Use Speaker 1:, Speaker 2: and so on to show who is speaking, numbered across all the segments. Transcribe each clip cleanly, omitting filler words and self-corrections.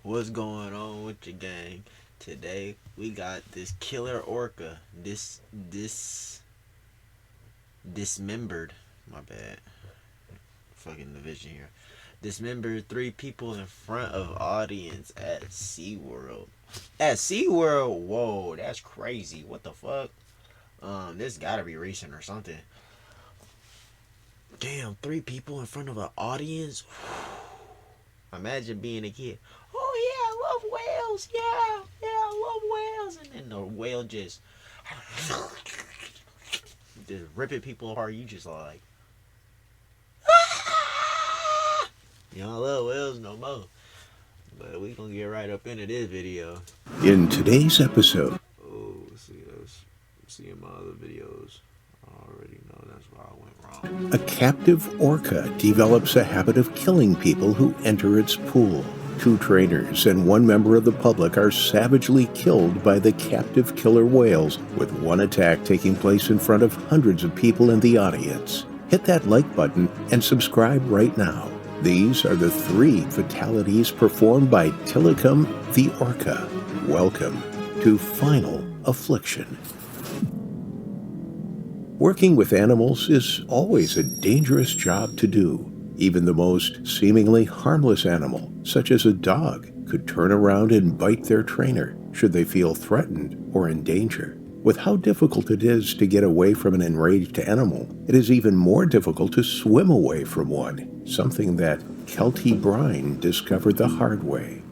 Speaker 1: What's going on with your gang? Today we got this killer orca. This dismembered. My bad. Fucking division here. Dismembered three people in front of audience at Seaworld. At Seaworld, whoa, that's crazy. What the fuck? This gotta be recent or something. Damn, three people in front of an audience. Imagine being a kid. Oh yeah, I love whales. Yeah, I love whales. And then the whale just ripping people apart. You just like, you don't love whales no more. But we gonna get right up into this video.
Speaker 2: In today's episode,
Speaker 1: See us seeing my other videos. I already know that's why I went wrong.
Speaker 2: a captive orca develops a habit of killing people who enter its pool. Two trainers and one member of the public are savagely killed by the captive killer whales, with one attack taking place in front of hundreds of people in the audience. Hit that like button and subscribe right now. These are the 3 fatalities performed by Tilikum the orca. Welcome to Final Affliction. Working with animals is always a dangerous job to do. Even the most seemingly harmless animal, such as a dog, could turn around and bite their trainer should they feel threatened or in danger. With how difficult it is to get away from an enraged animal, it is even more difficult to swim away from one, something that Keltie Byrne discovered the hard way.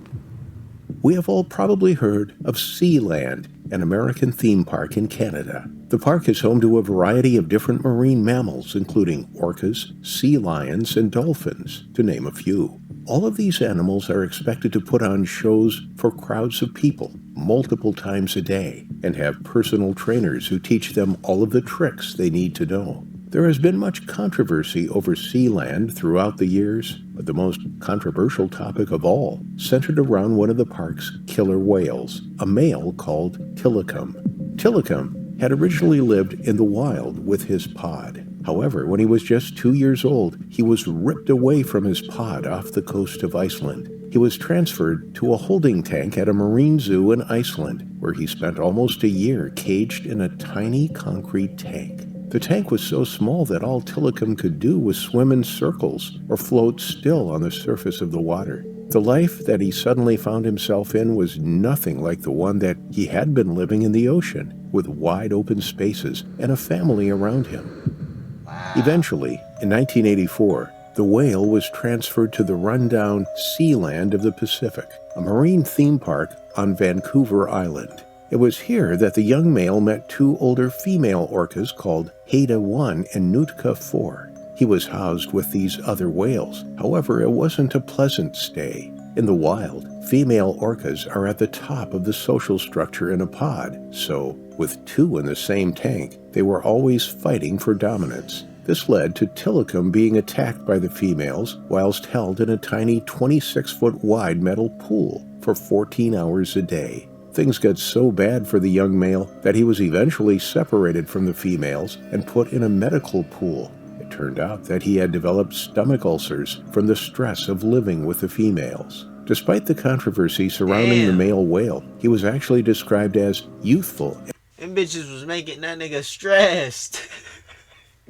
Speaker 2: We have all probably heard of Sealand, an American theme park in Canada. The park is home to a variety of different marine mammals, including orcas, sea lions, and dolphins, to name a few. All of these animals are expected to put on shows for crowds of people multiple times a day and have personal trainers who teach them all of the tricks they need to know. There has been much controversy over Sealand throughout the years, but the most controversial topic of all centered around one of the park's killer whales, a male called Tilikum. Tilikum had originally lived in the wild with his pod. However, when he was just 2 years old, he was ripped away from his pod off the coast of Iceland. He was transferred to a holding tank at a marine zoo in Iceland, where he spent almost a year caged in a tiny concrete tank. The tank was so small that all Tilikum could do was swim in circles or float still on the surface of the water. The life that he suddenly found himself in was nothing like the one that he had been living in the ocean, with wide open spaces and a family around him. Eventually, in 1984, the whale was transferred to the rundown Sealand of the Pacific, a marine theme park on Vancouver Island. It was here that the young male met 2 older female orcas called Haida 1 and Nootka 4. He was housed with these other whales. However, it wasn't a pleasant stay. In the wild, female orcas are at the top of the social structure in a pod, so with 2 in the same tank, they were always fighting for dominance. This led to Tilikum being attacked by the females whilst held in a tiny 26-foot wide metal pool for 14 hours a day. Things got so bad for the young male that he was eventually separated from the females and put in a medical pool. It turned out that he had developed stomach ulcers from the stress of living with the females. Despite the controversy surrounding the male whale, he was actually described as youthful.
Speaker 1: Them bitches was making that nigga stressed.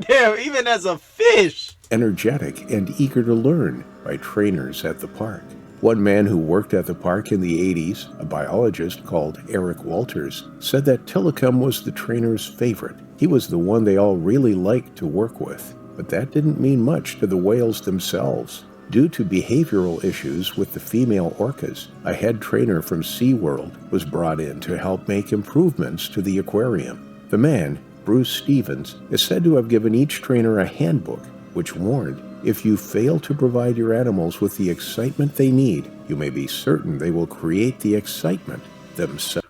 Speaker 1: Damn, even as a fish.
Speaker 2: Energetic and eager to learn by trainers at the park. One man who worked at the park in the 80s, a biologist called Eric Walters, said that Tilikum was the trainer's favorite. He was the one they all really liked to work with. But that didn't mean much to the whales themselves. Due to behavioral issues with the female orcas, a head trainer from Seaworld was brought in to help make improvements to the aquarium. The man, Bruce Stevens, is said to have given each trainer a handbook, which warned, if you fail to provide your animals with the excitement they need, you may be certain they will create the excitement themselves.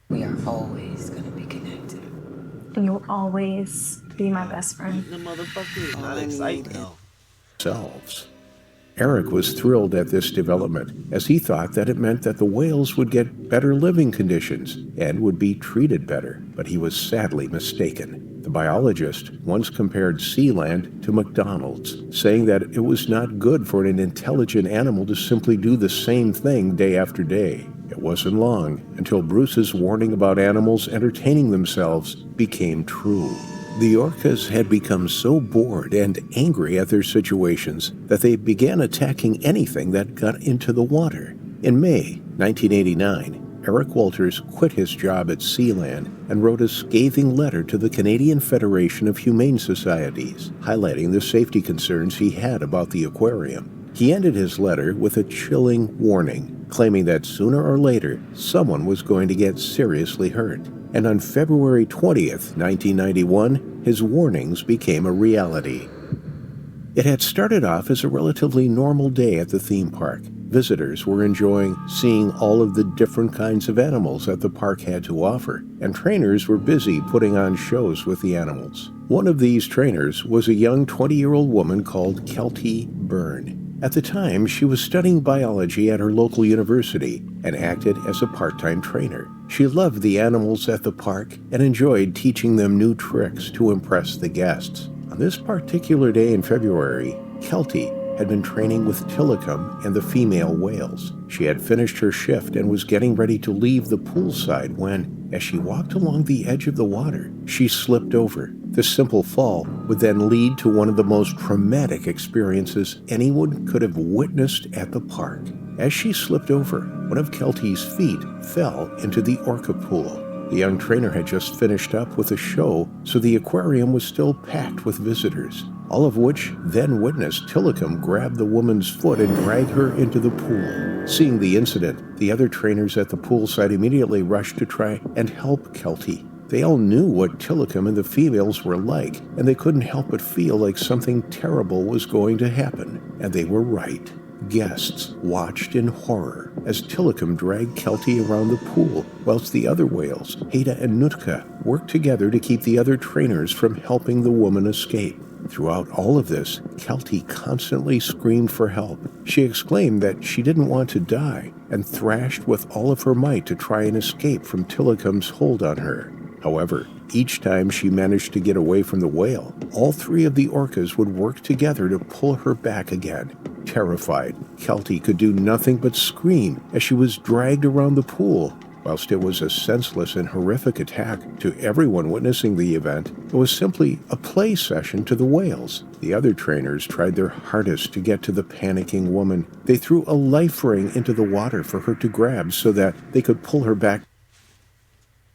Speaker 3: We are always going to be connected.
Speaker 4: You will always be my best friend.
Speaker 1: The motherfucker is not exciting though.
Speaker 2: Eric was thrilled at this development, as he thought that it meant that the whales would get better living conditions and would be treated better, but he was sadly mistaken. The biologist once compared Sealand to McDonald's, saying that it was not good for an intelligent animal to simply do the same thing day after day. It wasn't long until Bruce's warning about animals entertaining themselves became true. The orcas had become so bored and angry at their situations that they began attacking anything that got into the water. In May 1989, Eric Walters quit his job at Sealand and wrote a scathing letter to the Canadian Federation of Humane Societies, highlighting the safety concerns he had about the aquarium. He ended his letter with a chilling warning, claiming that sooner or later someone was going to get seriously hurt. And on February 20th, 1991, his warnings became a reality. It had started off as a relatively normal day at the theme park. Visitors were enjoying seeing all of the different kinds of animals that the park had to offer, and trainers were busy putting on shows with the animals. One of these trainers was a young 20-year-old woman called Keltie Byrne. At the time, she was studying biology at her local university and acted as a part-time trainer. She loved the animals at the park and enjoyed teaching them new tricks to impress the guests. On this particular day in February, Keltie had been training with Tilikum and the female whales. She had finished her shift and was getting ready to leave the poolside when, as she walked along the edge of the water, she slipped over. This simple fall would then lead to one of the most traumatic experiences anyone could have witnessed at the park. As she slipped over, one of Keltie's feet fell into the Orca pool. The young trainer had just finished up with a show, so the aquarium was still packed with visitors, all of which then witnessed Tilikum grab the woman's foot and drag her into the pool. Seeing the incident, the other trainers at the poolside immediately rushed to try and help Keltie. They all knew what Tilikum and the females were like, and they couldn't help but feel like something terrible was going to happen. And they were right. Guests watched in horror as Tilikum dragged Keltie around the pool, whilst the other whales, Haida and Nootka, worked together to keep the other trainers from helping the woman escape. Throughout all of this, Keltie constantly screamed for help. She exclaimed that she didn't want to die, and thrashed with all of her might to try and escape from Tilikum's hold on her. However, each time she managed to get away from the whale, all three of the orcas would work together to pull her back again. Terrified, Keltie could do nothing but scream as she was dragged around the pool. Whilst it was a senseless and horrific attack to everyone witnessing the event, it was simply a play session to the whales. The other trainers tried their hardest to get to the panicking woman. They threw a life ring into the water for her to grab so that they could pull her back.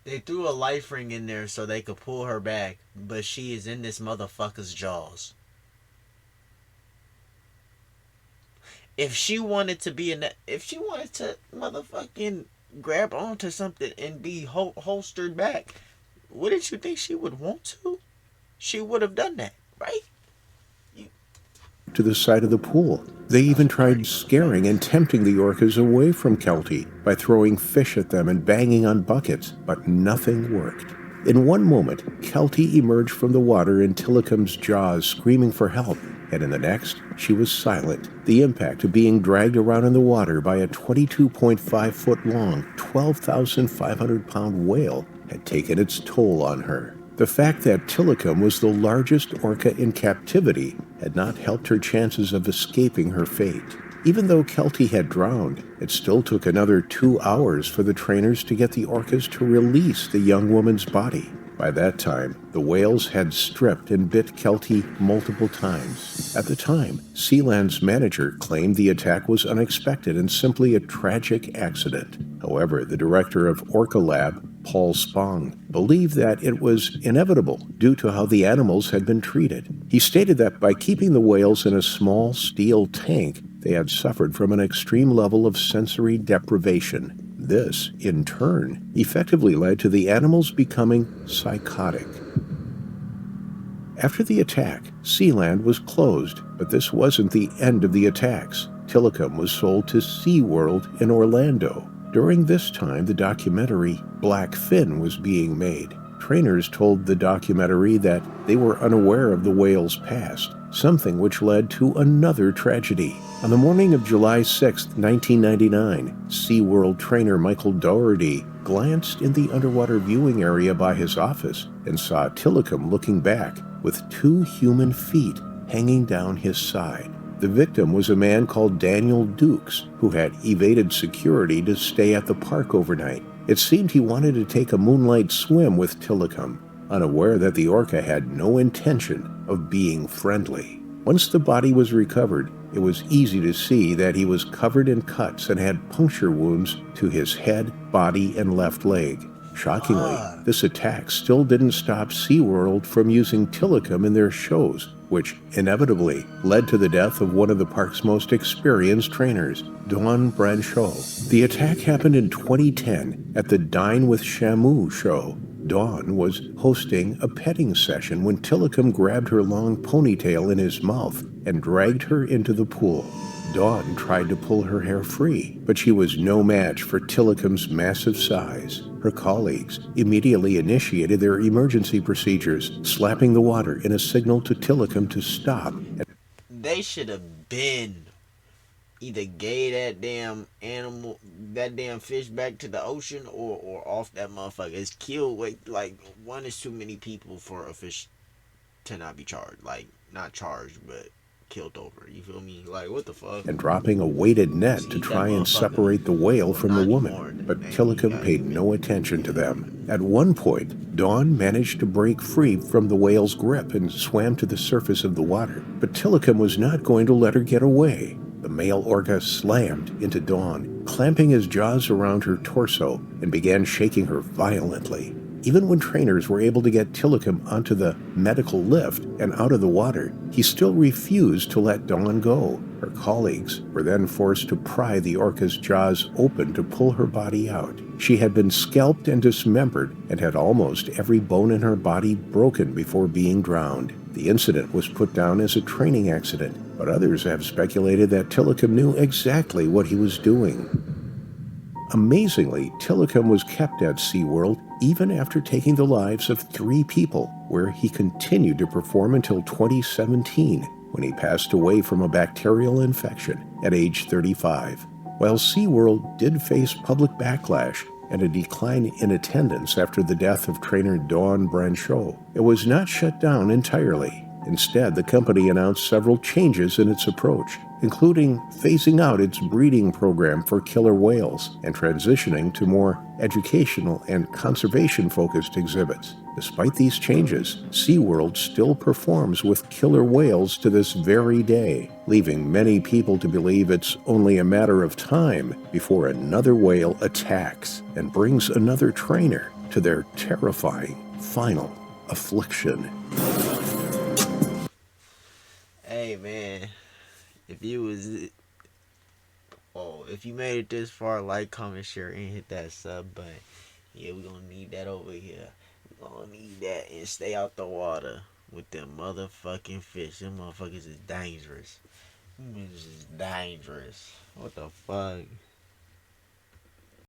Speaker 1: They threw a life ring in there so they could pull her back, but she is in this motherfucker's jaws. If she wanted to motherfucking grab onto something and be holstered back, wouldn't you think she would want to? She would have done that, right?
Speaker 2: To the side of the pool. They even tried scaring and tempting the orcas away from Keltie by throwing fish at them and banging on buckets, but nothing worked. In one moment, Keltie emerged from the water in Tilikum's jaws, screaming for help, and in the next, she was silent. The impact of being dragged around in the water by a 22.5-foot-long, 12,500-pound whale had taken its toll on her. The fact that Tilikum was the largest orca in captivity had not helped her chances of escaping her fate. Even though Keltie had drowned, it still took another 2 hours for the trainers to get the orcas to release the young woman's body. By that time, the whales had stripped and bit Keltie multiple times. At the time, Sealand's manager claimed the attack was unexpected and simply a tragic accident. However, the director of Orca Lab, Paul Spong, believed that it was inevitable due to how the animals had been treated. He stated that by keeping the whales in a small steel tank, they had suffered from an extreme level of sensory deprivation. This, in turn, effectively led to the animals becoming psychotic. After the attack, Sealand was closed, but this wasn't the end of the attacks. Tilikum was sold to Seaworld in Orlando. During this time, the documentary Blackfin was being made. Trainers told the documentary that they were unaware of the whale's past, something which led to another tragedy. On the morning of July 6, 1999, Seaworld trainer Michael Dougherty glanced in the underwater viewing area by his office and saw Tilikum looking back with 2 human feet hanging down his side. The victim was a man called Daniel Dukes, who had evaded security to stay at the park overnight. It seemed he wanted to take a moonlight swim with Tilikum, unaware that the orca had no intention of being friendly. Once the body was recovered, it was easy to see that he was covered in cuts and had puncture wounds to his head, body, and left leg. Shockingly, this attack still didn't stop SeaWorld from using Tilikum in their shows, which inevitably led to the death of one of the park's most experienced trainers, Dawn Brancheau. The attack happened in 2010 at the Dine with Shamu show. Dawn was hosting a petting session when Tilikum grabbed her long ponytail in his mouth and dragged her into the pool. Dawn tried to pull her hair free, but she was no match for Tilikum's massive size. Her colleagues immediately initiated their emergency procedures, slapping the water in a signal to Tilikum to stop.
Speaker 1: They should have been either gave that damn animal, that damn fish back to the ocean, or off that motherfucker. It's killed. Like, one is too many people for a fish to not be charged. Like, not charged, but killed over. You feel me? Like, what the fuck?
Speaker 2: And dropping a weighted net to try and separate the whale from the woman, but Tilikum paid no attention to them. At one point, Dawn managed to break free from the whale's grip and swam to the surface of the water, but Tilikum was not going to let her get away. The male orca slammed into Dawn, clamping his jaws around her torso, and began shaking her violently. Even when trainers were able to get Tilikum onto the medical lift and out of the water, he still refused to let Dawn go. Her colleagues were then forced to pry the orca's jaws open to pull her body out. She had been scalped and dismembered and had almost every bone in her body broken before being drowned. The incident was put down as a training accident, but others have speculated that Tilikum knew exactly what he was doing. Amazingly, Tilikum was kept at SeaWorld even after taking the lives of 3 people, where he continued to perform until 2017, when he passed away from a bacterial infection at age 35. While SeaWorld did face public backlash and a decline in attendance after the death of trainer Dawn Brancheau, it was not shut down entirely. Instead, the company announced several changes in its approach, including phasing out its breeding program for killer whales and transitioning to more educational and conservation-focused exhibits. Despite these changes, SeaWorld still performs with killer whales to this very day, leaving many people to believe it's only a matter of time before another whale attacks and brings another trainer to their terrifying final affliction.
Speaker 1: Hey man, if you made it this far, like, comment, share, and hit that sub button. Yeah, we're gonna need that over here. We're gonna need that, and stay out the water with them motherfucking fish. Them motherfuckers is dangerous. Them is dangerous. What the fuck?